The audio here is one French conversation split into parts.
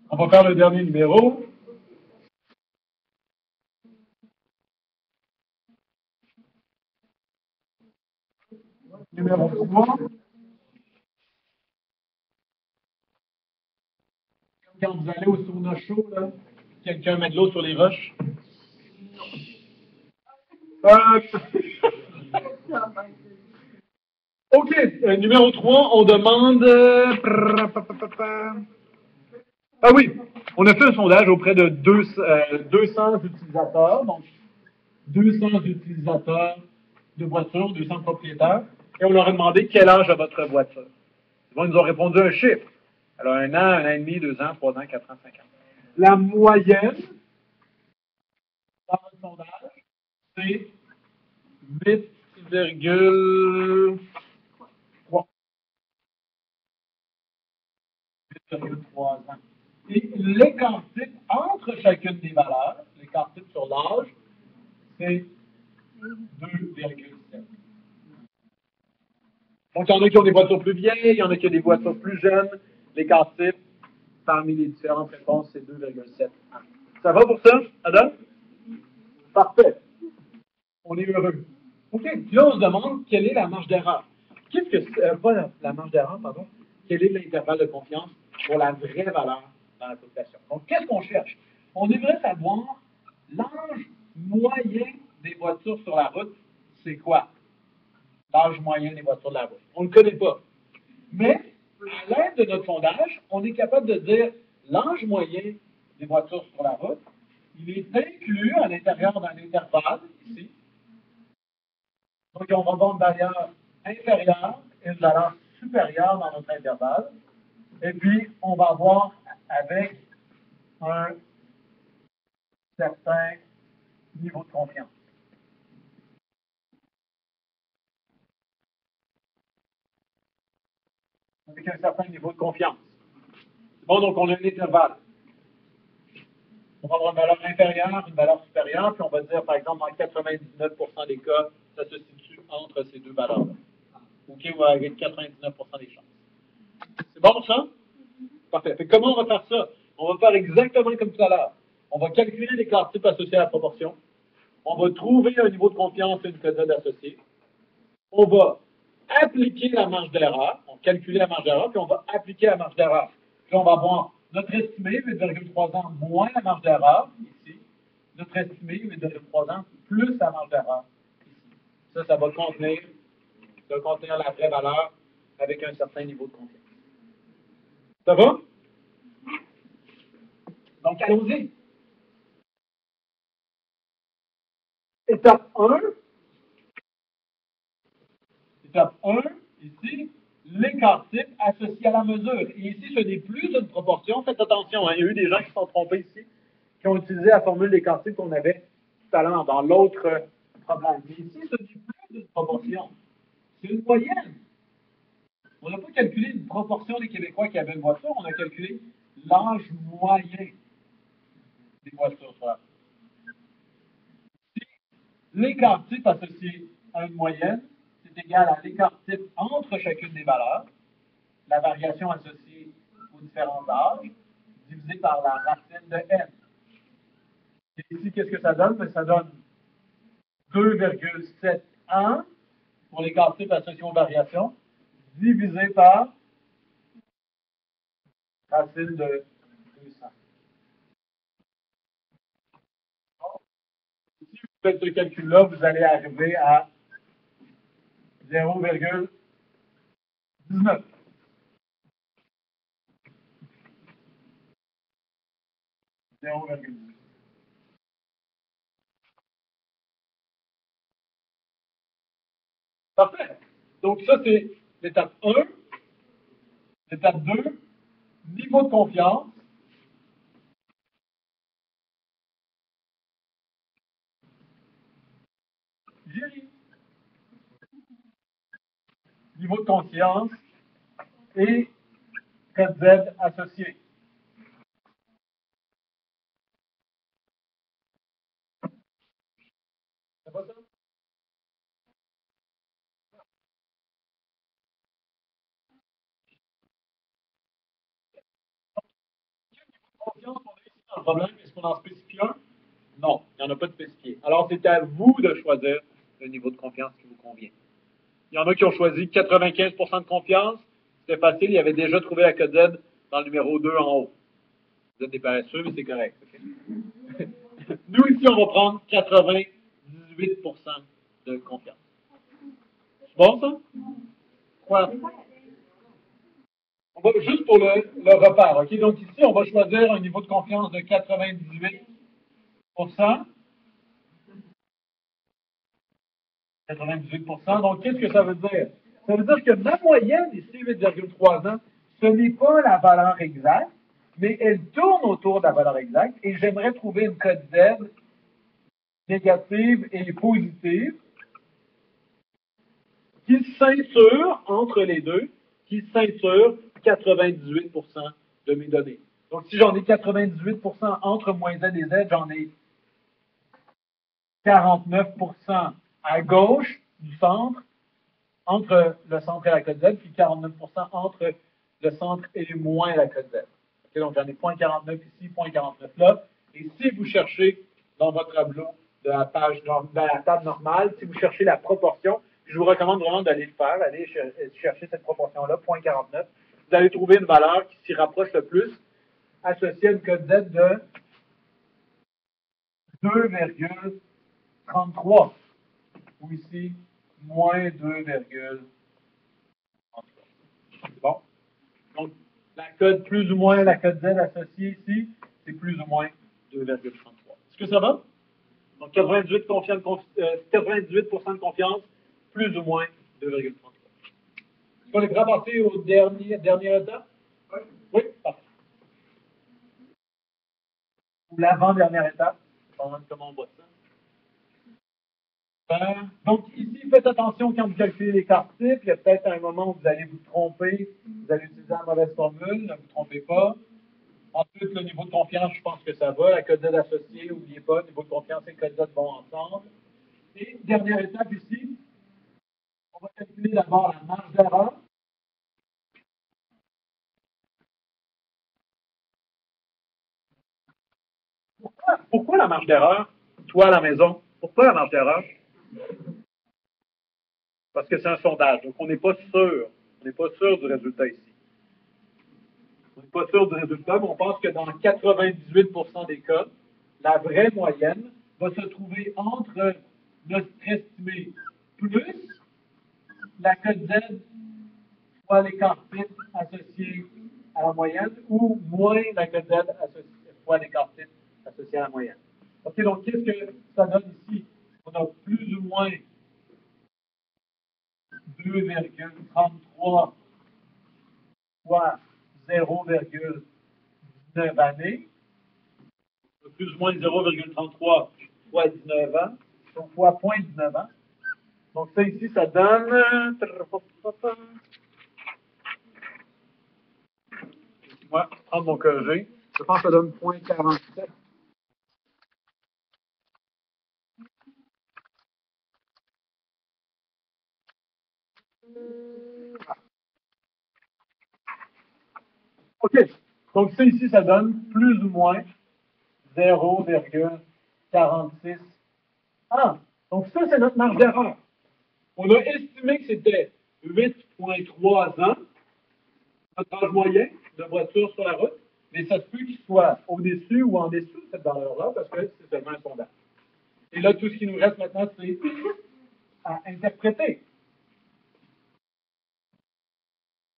On va faire le dernier numéro. Numéro 3. Quand vous allez au sauna chaud, là, quelqu'un met de l'eau sur les roches. Euh, OK, numéro 3, on demande... Ah oui, on a fait un sondage auprès de 200 utilisateurs, donc 200 utilisateurs de voitures, 200 propriétaires, et on leur a demandé quel âge a votre voiture. Ils nous ont répondu un chiffre. Alors, 1 an et demi, 2 ans, 3 ans, 4 ans, 5 ans. La moyenne dans le sondage, c'est 8,3. 8,3 ans. Et l'écart type entre chacune des valeurs, l'écart type sur l'âge, c'est 2,7. Donc, il y en a qui ont des voitures plus vieilles, il y en a qui ont des voitures plus jeunes. L'écart type, parmi les différentes réponses, c'est 2,7 ans. Ça va pour ça, Adam? Parfait. On est heureux. OK. Puis là, on se demande quelle est la marge d'erreur. Qu'est-ce que c'est, pas la marge d'erreur, pardon. Quel est l'intervalle de confiance pour la vraie valeur dans la population? Donc, qu'est-ce qu'on cherche? On aimerait savoir l'âge moyen des voitures sur la route, c'est quoi? L'âge moyen des voitures de la route. On ne le connaît pas. Mais, à l'aide de notre sondage, on est capable de dire l'âge moyen des voitures sur la route, il est inclus à l'intérieur d'un intervalle, ici. Donc, on va avoir une valeur inférieure et une valeur supérieure dans notre intervalle. Et puis, on va avoir avec un certain niveau de confiance. Avec un certain niveau de confiance. Bon, donc on a un intervalle. On va avoir une valeur inférieure, une valeur supérieure, puis on va dire, par exemple, dans 99% des cas, ça se situe entre ces deux valeurs-là. OK, ou avec 99% des chances. C'est bon ça? Parfait. Fait, comment on va faire ça? On va faire exactement comme tout à l'heure. On va calculer l'écart type associé à la proportion. On va trouver un niveau de confiance et une méthode associée. On va appliquer la marge d'erreur, on va calculer la marge d'erreur, puis on va appliquer la marge d'erreur. Puis on va avoir notre estimé, 8,3 ans, moins la marge d'erreur, ici. Notre estimé, 8,3 ans, plus la marge d'erreur, ici. Ça va contenir la vraie valeur avec un certain niveau de confiance. Ça va? Donc, allons-y. Étape 1. Étape 1, ici, l'écart type associé à la mesure. Et ici, ce n'est plus une proportion. Faites attention, hein, il y a eu des gens qui se sont trompés ici, qui ont utilisé la formule d'écart type qu'on avait tout à l'heure dans l'autre problème. Mais ici, ce n'est plus une proportion. C'est une moyenne. On n'a pas calculé une proportion des Québécois qui avaient une voiture, on a calculé l'âge moyen des voitures. L'écart type associé à une moyenne, c'est égal à l'écart type entre chacune des valeurs, la variation associée aux différents âges, divisé par la racine de n. Et ici, qu'est-ce que ça donne? Ça donne 2,71 pour l'écart type associé aux variations, divisé par racine de 200. Si vous faites ce calcul-là, vous allez arriver à 0,19. Parfait. Donc, ça, c'est l'étape 1. L'étape 2, niveau de confiance. Gérer. Niveau de confiance et code Z associé. C'est pas ça? problème. Est-ce qu'on en spécifie un? Non, il n'y en a pas de spécifié. Alors, c'est à vous de choisir le niveau de confiance qui vous convient. Il y en a qui ont choisi 95% de confiance. C'était facile, ils avaient déjà trouvé la code Z dans le numéro 2 en haut. Vous êtes des paresseux, mais c'est correct. Okay? Nous, ici, on va prendre 98% de confiance. C'est bon, ça? Quoi? On va, juste pour le repère, OK? Donc ici, on va choisir un niveau de confiance de 98%. 98%. Donc, qu'est-ce que ça veut dire? Ça veut dire que ma moyenne, ici, 8,3 ans, ce n'est pas la valeur exacte, mais elle tourne autour de la valeur exacte et j'aimerais trouver une cote Z négative et positive qui ceinture entre les deux, qui ceinture 98% de mes données. Donc, si j'en ai 98% entre moins Z et Z, j'en ai 49% à gauche du centre, entre le centre et la cote Z, puis 49% entre le centre et moins la cote Z. Okay, donc, j'en ai 0,49 ici, 0,49 là. Et si vous cherchez dans votre tableau de la page de la table normale, si vous cherchez la proportion, je vous recommande vraiment d'aller le faire, aller chercher cette proportion-là, 0,49. Vous allez trouver une valeur qui s'y rapproche le plus, associée à une cote Z de 2,33. Ou ici, moins 2,33. C'est bon? Donc, la code plus ou moins, la code Z associée ici, c'est plus ou moins 2,33. Est-ce que ça va? Donc, 98% de confiance, plus ou moins 2,33. Est-ce qu'on est prêt à passer au dernière étape? Oui. Oui, parfait. Ou l'avant-dernière étape, pendant comment on voit ça. Donc, ici, faites attention quand vous calculez les cartes types. Il y a peut-être un moment où vous allez vous tromper. Vous allez utiliser la mauvaise formule. Ne vous trompez pas. Ensuite, le niveau de confiance, je pense que ça va. La code Z associée, n'oubliez pas, niveau de confiance et code Z vont ensemble. Et dernière étape ici, on va calculer d'abord la marge d'erreur. Pourquoi la marge d'erreur? Toi à la maison, pourquoi la marge d'erreur? Parce que c'est un sondage. Donc, on n'est pas sûr. On n'est pas sûr du résultat ici. On n'est pas sûr du résultat, mais on pense que dans 98% des cas, la vraie moyenne va se trouver entre notre estimé plus la cote Z fois l'écart type associé à la moyenne ou moins la cote Z fois l'écart type associé à la moyenne. OK, donc qu'est-ce que ça donne ici? On a plus ou moins 2,33 fois 0,19 années, plus ou moins 0,33 fois 19 ans, donc fois 0,19 ans. Donc ça ici, ça donne... Moi, prendre mon corrigé. Je pense que ça donne 0,47. OK. Donc ça ici, ça donne plus ou moins 0,46. Ah, donc ça, c'est notre marge d'erreur. On a estimé que c'était 8,3 ans, notre âge moyen de voiture sur la route, mais ça se peut qu'il soit au-dessus ou en dessous de cette valeur-là, parce que c'est seulement un sondage. Et là, tout ce qui nous reste maintenant, c'est à interpréter.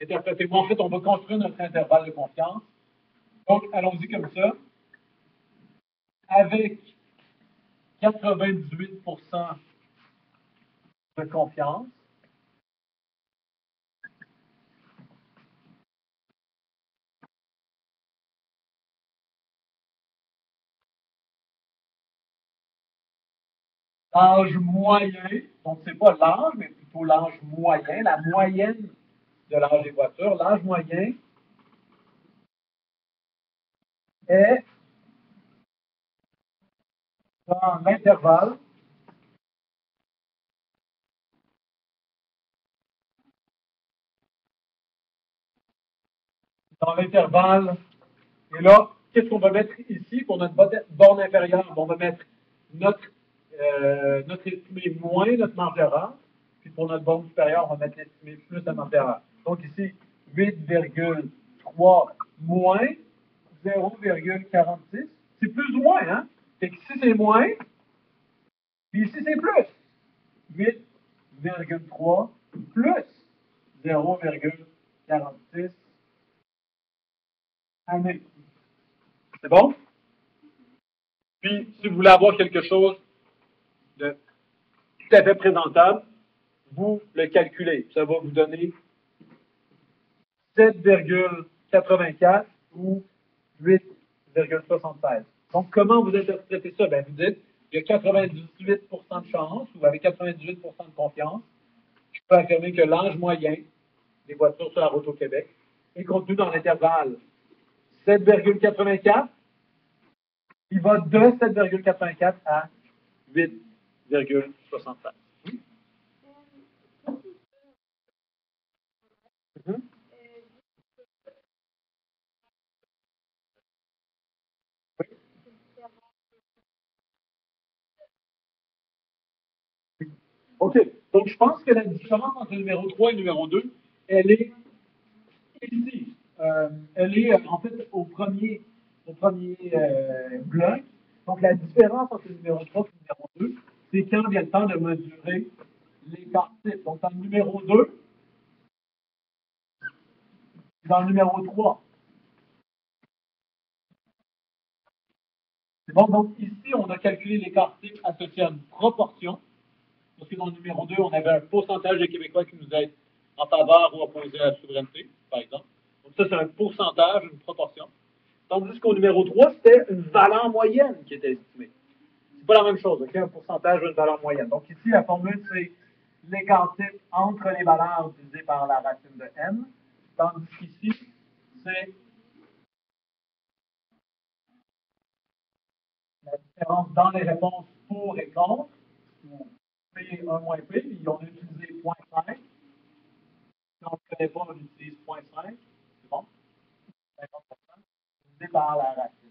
Interpréter. Bon, en fait, on va construire notre intervalle de confiance. Donc, allons-y comme ça. Avec 98% de confiance, l'âge moyen, donc c'est pas l'âge, mais plutôt l'âge moyen, la moyenne de l'âge des voitures, l'âge moyen est dans l'intervalle et là, qu'est-ce qu'on va mettre ici pour notre borne inférieure? On va mettre notre estimé moins notre marge d'erreur. Puis pour notre borne supérieure, on va mettre l'estimé plus la marge d'erreur. Donc ici, 8,3 moins 0,46. C'est plus ou moins, hein? Fait que ici, c'est moins, puis ici, c'est plus. 8,3 plus 0,46 années. C'est bon? Puis, si vous voulez avoir quelque chose de tout à fait présentable, vous le calculez. Ça va vous donner 7,84 ou 8,76. Donc, comment vous interprétez ça? Bien, vous dites, il y a 98 de chance, ou avec 98 de confiance, je peux affirmer que l'âge moyen des voitures sur la route au Québec est contenu dans l'intervalle 7,84. Il va de 7,84 à 8,76. Oui? Mm-hmm. OK. Donc, je pense que la différence entre le numéro 3 et le numéro 2, elle est ici. Elle est en fait au premier bloc. Donc, la différence entre le numéro 3 et le numéro 2, c'est quand vient le temps de mesurer l'écart type. Donc, dans le numéro 2, dans le numéro 3. C'est bon? Donc, ici, on a calculé l'écart type associé à une proportion. Parce que dans le numéro 2, on avait un pourcentage de Québécois qui nous aident en faveur ou opposé à la souveraineté, par exemple. Donc, ça, c'est un pourcentage, une proportion. Tandis qu'au numéro 3, c'était une valeur moyenne qui était estimée. C'est pas la même chose, OK? Un pourcentage ou une valeur moyenne. Donc, ici, la formule, c'est l'écart type entre les valeurs divisées par la racine de n. Tandis qu'ici, c'est la différence dans les réponses pour et contre, ou P1 moins P, puis on a utilisé 0,5. Si on ne connaît pas, on utilise 0,5. C'est bon? 50% divisé par la racine.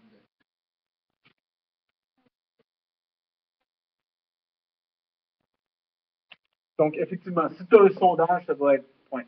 Donc, effectivement, si tu as un sondage, ça va être 0,5.